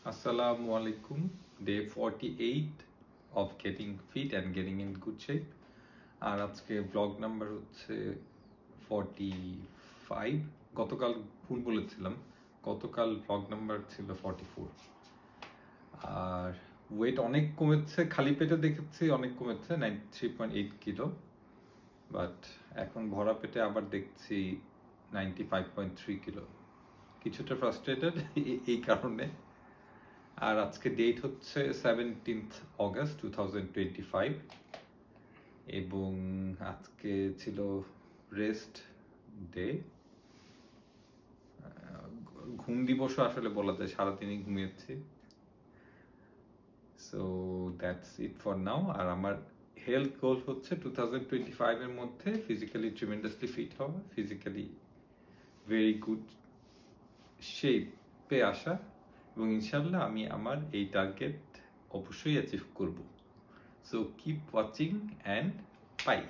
Assalamu alaikum. Day 48 of getting fit and getting in good shape. আর আজকে vlog number হচ্ছে 45. গতকাল ভুল বলেছিলাম, গতকাল vlog নাম্বার ছিল 44. আর ওয়েট অনেক কমেছে, খালি পেটে দেখেছি অনেক কমেছে 93.8 কিলো, বাট এখন ভরা পেটে আবার দেখছি 95.3 কিলো। কিছুটা ফ্রাস্ট্রেটেড এই কারণে। আর আজকে ডেট হচ্ছে 17th August 2025 এবং আজকে ছিল রেস্ট ডে, ঘুম দিবসও আসলে বলা যায়, সারাদিনই ঘুমিয়েছি। So that's it for now. আর আমার হেলথ গোল হচ্ছে 2025 এর মধ্যে ফিজিক্যালি ট্রিমেন্ডাসলি ফিট হওয়া, ফিজিক্যালি ভেরি গুড শেপে আসা, এবং ইনশাল্লাহ আমি আমার এই টার্গেট অবশ্যই অ্যাচিভ করব। So keep watching and by.